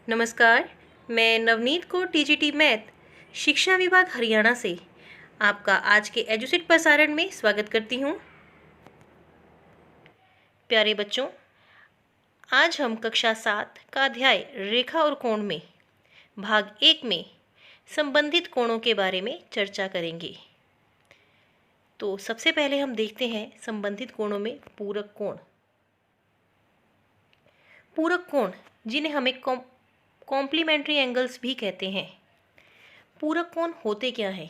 नमस्कार। मैं Navneet Kaur TGT math शिक्षा विभाग हरियाणा से आपका आज के एजुसिट प्रसारण में स्वागत करती हूँ। प्यारे बच्चों, आज हम कक्षा 7 का अध्याय रेखा और कोण में भाग 1 में संबंधित कोणों के बारे में चर्चा करेंगे। तो सबसे पहले हम देखते हैं संबंधित कोणों में पूरक कोण। पूरक कोण जिन्हें हमें कॉम्प्लीमेंट्री एंगल्स भी कहते हैं। पूरक कोण होते क्या हैं?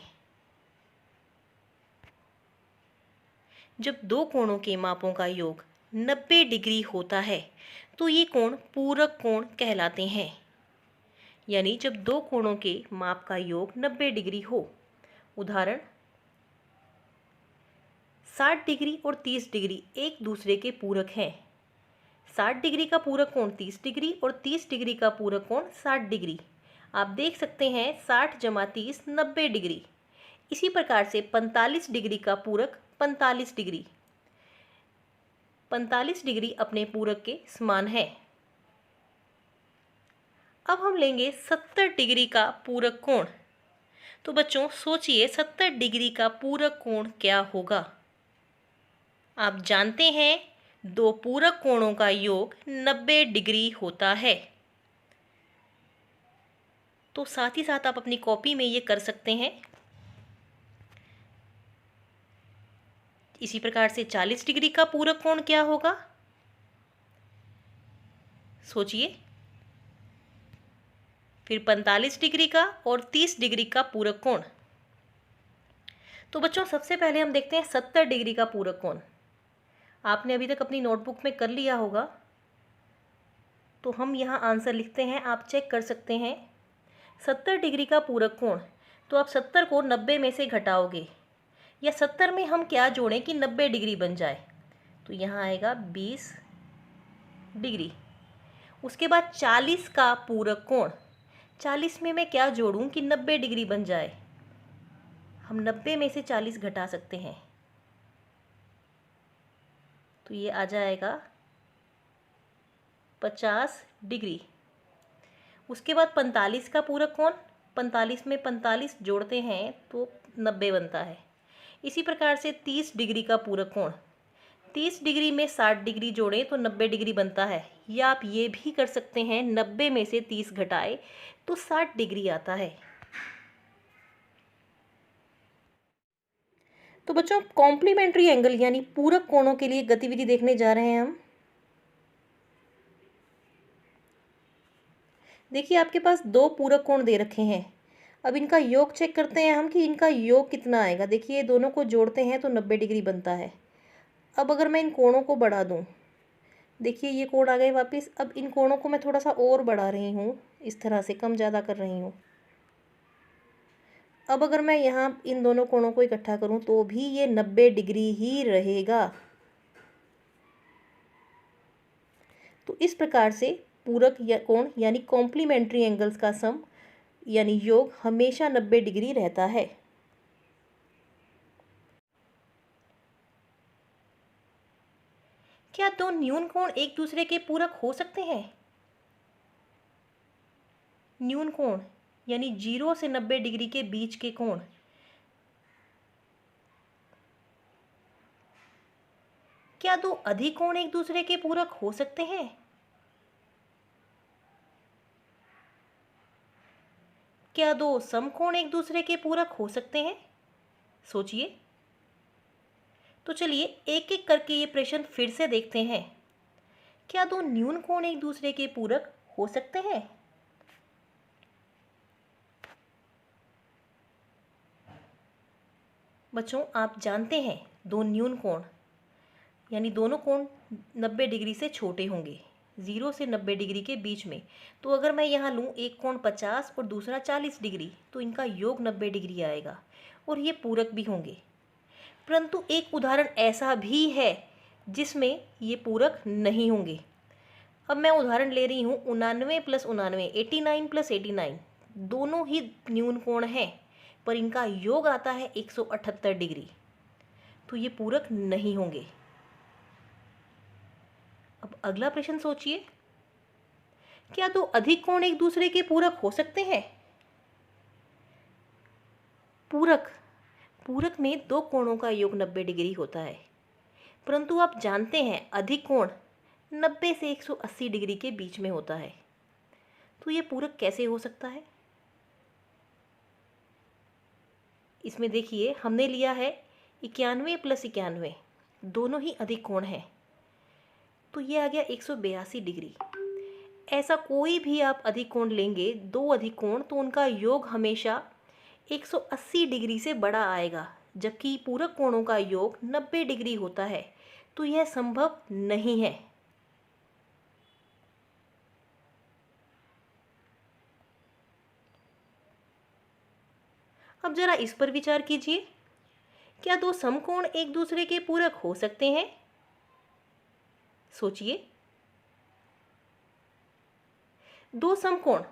जब दो कोणों के मापों का योग 90 डिग्री होता है तो ये कोण पूरक कोण कहलाते हैं। यानी जब दो कोणों के माप का योग 90 डिग्री हो, उदाहरण 60 डिग्री और 30 डिग्री एक दूसरे के पूरक हैं। 60 डिग्री का पूरक कोण 30 डिग्री और 30 डिग्री का पूरक कोण 60 डिग्री। आप देख सकते हैं 60 जमा 30 90 डिग्री। इसी प्रकार से 45 डिग्री का पूरक 45 डिग्री। 45 डिग्री अपने पूरक के समान है। अब हम लेंगे 70 डिग्री का पूरक कोण। तो बच्चों सोचिए 70 डिग्री का पूरक कोण क्या होगा? आप जानते हैं दो पूरक कोणों का योग 90 डिग्री होता है। तो साथ ही साथ आप अपनी कॉपी में ये कर सकते हैं। इसी प्रकार से 40 डिग्री का पूरक कोण क्या होगा? सोचिए। फिर 45 डिग्री का और 30 डिग्री का पूरक कोण। तो बच्चों सबसे पहले हम देखते हैं 70 डिग्री का पूरक कोण। आपने अभी तक अपनी नोटबुक में कर लिया होगा, तो हम यहाँ आंसर लिखते हैं, आप चेक कर सकते हैं। 70 डिग्री का पूरक कोण, तो आप 70 को 90 में से घटाओगे, या 70 में हम क्या जोड़ें कि 90 डिग्री बन जाए, तो यहाँ आएगा 20 डिग्री। उसके बाद 40 का पूरक कोण, 40 में मैं क्या जोड़ूं कि 90 डिग्री बन जाए? हम 90 में से 40 घटा सकते हैं, तो ये आ जाएगा 50 डिग्री। उसके बाद 45 का पूरक कोण, 45 में 45 जोड़ते हैं तो 90 बनता है। इसी प्रकार से 30 डिग्री का पूरक कोण, 30 डिग्री में 60 डिग्री जोड़ें तो 90 डिग्री बनता है। या आप ये भी कर सकते हैं 90 में से 30 घटाए तो 60 डिग्री आता है। तो बच्चों कॉम्प्लीमेंट्री एंगल यानी पूरक कोणों के लिए गतिविधि देखने जा रहे हैं हम। देखिए आपके पास दो पूरक कोण दे रखे हैं। अब इनका योग चेक करते हैं हम कि इनका योग कितना आएगा। देखिए दोनों को जोड़ते हैं तो 90 डिग्री बनता है। अब अगर मैं इन कोणों को बढ़ा दूं, देखिए ये कोण आ गए वापस। अब इन कोणों को मैं थोड़ा सा और बढ़ा रही हूँ, इस तरह से कम ज़्यादा कर रही हूँ। अब अगर मैं यहाँ इन दोनों कोणों को इकट्ठा करूँ तो भी ये 90 डिग्री ही रहेगा। तो इस प्रकार से पूरक या कोण यानी कॉम्प्लीमेंट्री एंगल्स का सम यानी योग हमेशा 90 डिग्री रहता है। क्या दो न्यून कोण एक दूसरे के पूरक हो सकते हैं? न्यून कोण यानी 0 से 90 डिग्री के बीच के कोण। क्या दो अधिक कोण एक दूसरे के पूरक हो सकते हैं? क्या दो समकोण एक दूसरे के पूरक हो सकते हैं? सोचिए। तो चलिए एक एक करके ये प्रश्न फिर से देखते हैं। क्या दो न्यून कोण एक दूसरे के पूरक हो सकते हैं? बच्चों आप जानते हैं दो न्यून कोण यानी दोनों कोण 90 डिग्री से छोटे होंगे, 0 से 90 डिग्री के बीच में। तो अगर मैं यहाँ लूँ एक कोण 50 और दूसरा 40 डिग्री, तो इनका योग 90 डिग्री आएगा और ये पूरक भी होंगे। परंतु एक उदाहरण ऐसा भी है जिसमें ये पूरक नहीं होंगे। अब मैं उदाहरण ले रही हूँ 99 + 99, 89 + 89। दोनों ही न्यून कोण हैं, पर इनका योग आता है 178 डिग्री, तो ये पूरक नहीं होंगे। अब अगला प्रश्न सोचिए। क्या दो अधिक कोण एक दूसरे के पूरक हो सकते हैं? पूरक पूरक में दो कोणों का योग 90 डिग्री होता है, परंतु आप जानते हैं अधिक कोण 90 से 180 डिग्री के बीच में होता है। तो ये पूरक कैसे हो सकता है? इसमें देखिए हमने लिया है 91 + 91, दोनों ही अधिक कोण हैं, तो ये आ गया 182 डिग्री। ऐसा कोई भी आप अधिक कोण लेंगे, दो अधिक कोण, तो उनका योग हमेशा 180 डिग्री से बड़ा आएगा, जबकि पूरक कोणों का योग 90 डिग्री होता है। तो यह संभव नहीं है। अब जरा इस पर विचार कीजिए, क्या दो समकोण एक दूसरे के पूरक हो सकते हैं? सोचिए। दो समकोण,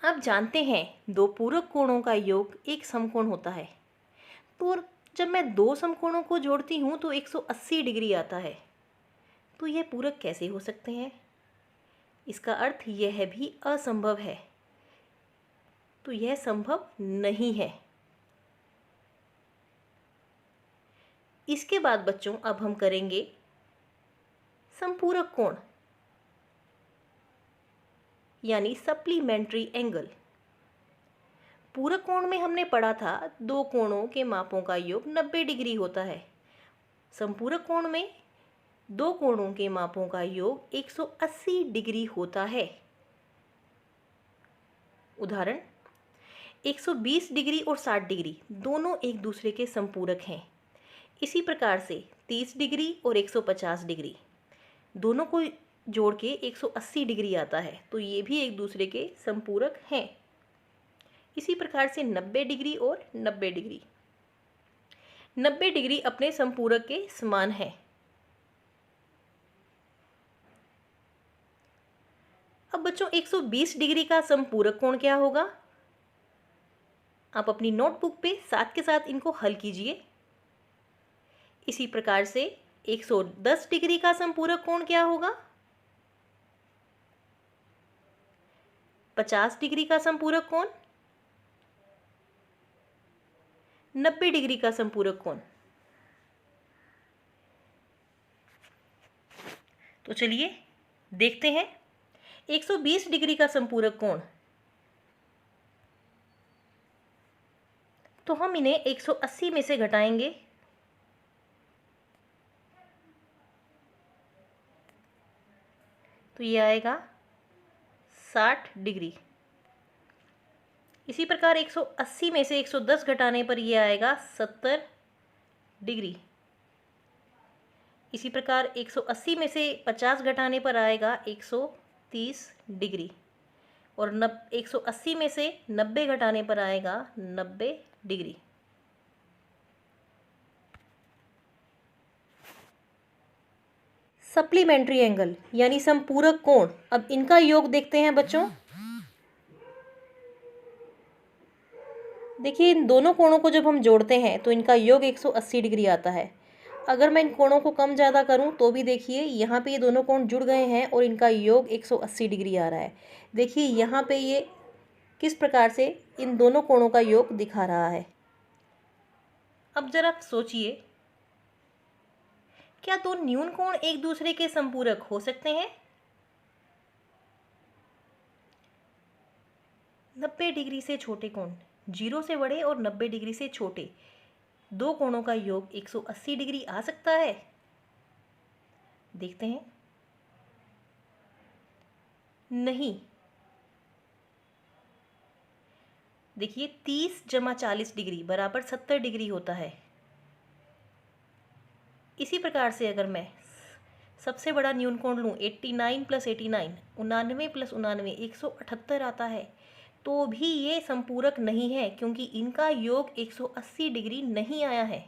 आप जानते हैं दो पूरक कोणों का योग एक समकोण होता है, तो जब मैं दो समकोणों को जोड़ती हूँ तो 180 डिग्री आता है। तो यह पूरक कैसे हो सकते हैं? इसका अर्थ यह भी असंभव है। तो यह संभव नहीं है। इसके बाद बच्चों अब हम करेंगे संपूरक कोण, यानी सप्लीमेंट्री एंगल। पूरक कोण में हमने पढ़ा था दो कोणों के मापों का योग 90 डिग्री होता है। संपूरक कोण में दो कोणों के मापों का योग 180 डिग्री होता है। उदाहरण, 120 डिग्री और 60 डिग्री दोनों एक दूसरे के संपूरक हैं। इसी प्रकार से 30 डिग्री और 150 डिग्री दोनों को जोड़ के 180 डिग्री आता है, तो ये भी एक दूसरे के संपूरक हैं। इसी प्रकार से 90 डिग्री और 90 डिग्री 90 डिग्री अपने संपूरक के समान है। अब बच्चों 120 डिग्री का संपूरक कोण क्या होगा? आप अपनी नोटबुक पे साथ के साथ इनको हल कीजिए। इसी प्रकार से 110 डिग्री का संपूरक कोण क्या होगा? 50 डिग्री का संपूरक कोण, 90 डिग्री का संपूरक कोण। तो चलिए देखते हैं 120 डिग्री का संपूरक कोण। तो हम इन्हें 180 में से घटाएंगे, तो ये आएगा 60 डिग्री। इसी प्रकार 180 में से 110 घटाने पर ये आएगा 70 डिग्री। इसी प्रकार 180 में से 50 घटाने पर आएगा 130 डिग्री और 180 में से 90 घटाने पर आएगा 90 डिग्री। सप्लीमेंट्री एंगल यानी संपूरक कोण, अब इनका योग देखते हैं बच्चों। देखिए इन दोनों कोणों को जब हम जोड़ते हैं तो इनका योग 180 डिग्री आता है। अगर मैं इन कोणों को कम ज़्यादा करूं तो भी देखिए यहाँ पे ये दोनों कोण जुड़ गए हैं और इनका योग 180 डिग्री आ रहा है। देखिए यहाँ पे ये किस प्रकार से इन दोनों कोणों का योग दिखा रहा है। अब जरा सोचिए, क्या दो न्यून कोण एक दूसरे के संपूरक हो सकते हैं? 90 डिग्री से छोटे कोण, 0 से बड़े और 90 डिग्री से छोटे दो कोणों का योग 180 डिग्री आ सकता है? देखते हैं। नहीं। देखिए 30 + 40 डिग्री बराबर 70 डिग्री होता है। इसी प्रकार से अगर मैं सबसे बड़ा न्यून कोण लूँ 89 + 89, 99 + 99, 178 आता है, तो भी ये संपूरक नहीं है क्योंकि इनका योग 180 डिग्री नहीं आया है।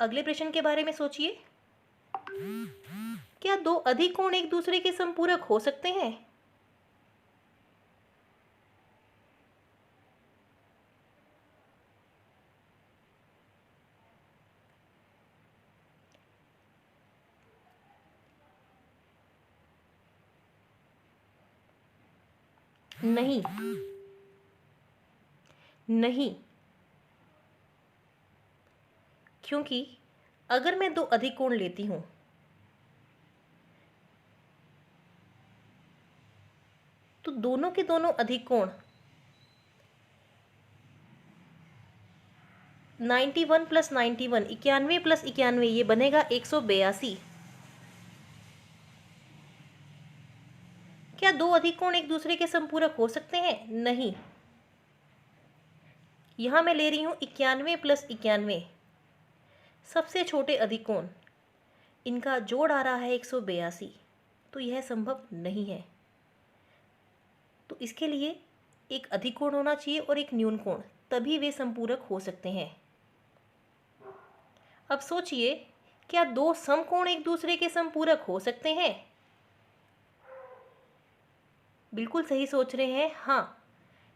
अगले प्रश्न के बारे में सोचिए, क्या दो अधिक कोण एक दूसरे के संपूरक हो सकते हैं? नहीं, नहीं, क्योंकि अगर मैं दो अधिक कोण लेती हूं तो दोनों के दोनों अधिक कोण 91 प्लस 91, 91 प्लस 91, ये बनेगा 182। क्या दो अधिक कोण एक दूसरे के समपूरक हो सकते हैं? नहीं। यहां मैं ले रही हूं 91 प्लस 91, सबसे छोटे अधिक कोण, इनका जोड़ आ रहा है 182, तो यह संभव नहीं है। तो इसके लिए एक अधिक कोण होना चाहिए और एक न्यून कोण, तभी वे संपूरक हो सकते हैं। अब सोचिए, क्या दो समकोण एक दूसरे के संपूरक हो सकते हैं? बिल्कुल सही सोच रहे हैं, हाँ,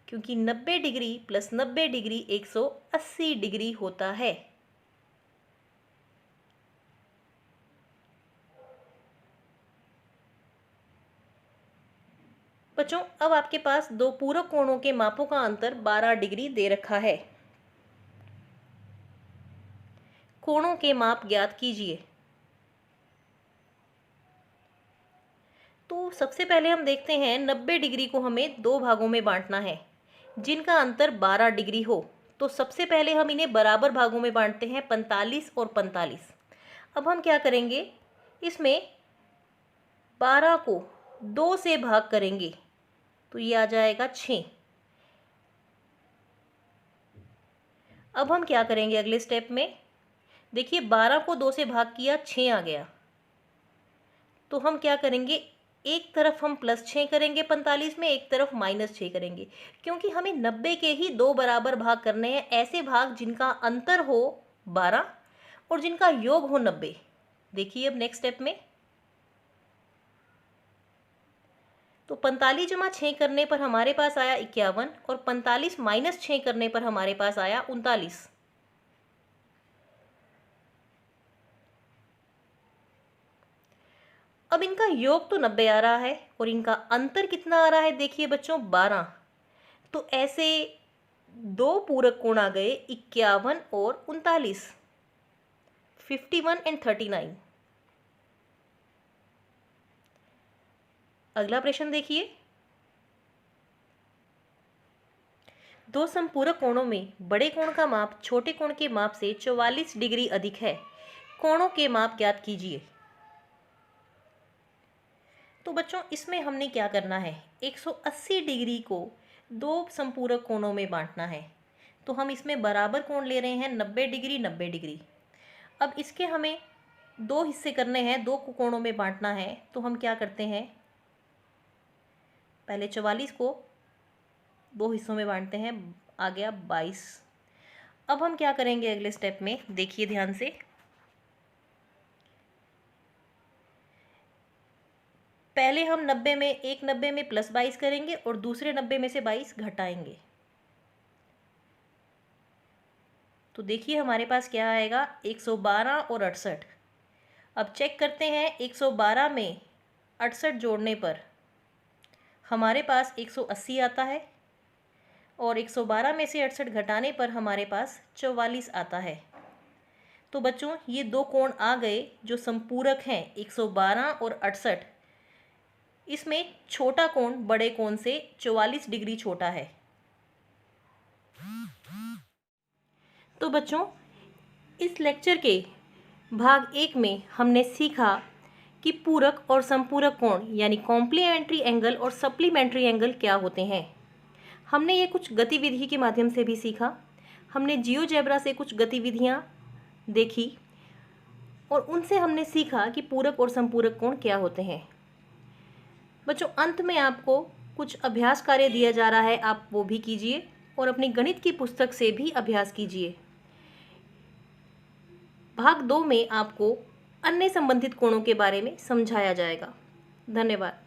क्योंकि 90 डिग्री प्लस 90 डिग्री 180 डिग्री होता है। बच्चों, अब आपके पास दो पूरक कोणों के मापों का अंतर 12 डिग्री दे रखा है। कोणों के माप ज्ञात कीजिए। तो सबसे पहले हम देखते हैं 90 डिग्री को हमें दो भागों में बांटना है जिनका अंतर 12 डिग्री हो। तो सबसे पहले हम इन्हें बराबर भागों में बांटते हैं, 45 और 45। अब हम क्या करेंगे, इसमें 12 को 2 से भाग करेंगे तो ये आ जाएगा 6। अब हम क्या करेंगे अगले स्टेप में, देखिए 12 को 2 से भाग किया, 6 आ गया। तो हम क्या करेंगे, एक तरफ हम +6 करेंगे 45 में, एक तरफ -6 करेंगे, क्योंकि हमें 90 के ही दो बराबर भाग करने हैं, ऐसे भाग जिनका अंतर हो 12 और जिनका योग हो 90। देखिए अब नेक्स्ट स्टेप में, तो 45 जमा 6 करने पर हमारे पास आया 51 और 45 - 6 करने पर हमारे पास आया 39। अब इनका योग तो 90 आ रहा है और इनका अंतर कितना आ रहा है, देखिए बच्चों 12। तो ऐसे दो पूरक कोण आ गए 51 और 39, 51 एंड 39। अगला प्रश्न देखिए, दो समपूरक कोणों में बड़े कोण का माप छोटे कोण के माप से 44 डिग्री अधिक है, कोणों के माप ज्ञात कीजिए। तो बच्चों इसमें हमने क्या करना है, 180 डिग्री को दो समपूरक कोणों में बांटना है। तो हम इसमें बराबर कोण ले रहे हैं 90 डिग्री 90 डिग्री। अब इसके हमें दो हिस्से करने हैं, दो कोणों में बांटना है। तो हम क्या करते हैं, पहले 44 को दो हिस्सों में बांटते हैं, आ गया 22। अब हम क्या करेंगे अगले स्टेप में, देखिए ध्यान से, पहले हम 90 में, एक 90 में +22 करेंगे और दूसरे 90 में से 22 घटाएंगे। तो देखिए हमारे पास क्या आएगा, 112 और 68। अब चेक करते हैं, 112 में 68 जोड़ने पर हमारे पास 180 आता है और 112 में से 68 घटाने पर हमारे पास 44 आता है। तो बच्चों ये दो कोण आ गए जो संपूरक हैं, 112 और 68। इसमें छोटा कोण बड़े कोण से 44 डिग्री छोटा है। तो बच्चों इस लेक्चर के भाग 1 में हमने सीखा कि पूरक और संपूरक कोण यानी कॉम्प्लीमेंट्री एंगल और सप्लीमेंट्री एंगल क्या होते हैं। हमने ये कुछ गतिविधि के माध्यम से भी सीखा। हमने जियोजेब्रा से कुछ गतिविधियाँ देखी और उनसे हमने सीखा कि पूरक और संपूरक कोण क्या होते हैं। बच्चों अंत में आपको कुछ अभ्यास कार्य दिया जा रहा है, आप वो भी कीजिए और अपनी गणित की पुस्तक से भी अभ्यास कीजिए। भाग 2 में आपको अन्य संबंधित कोणों के बारे में समझाया जाएगा। धन्यवाद।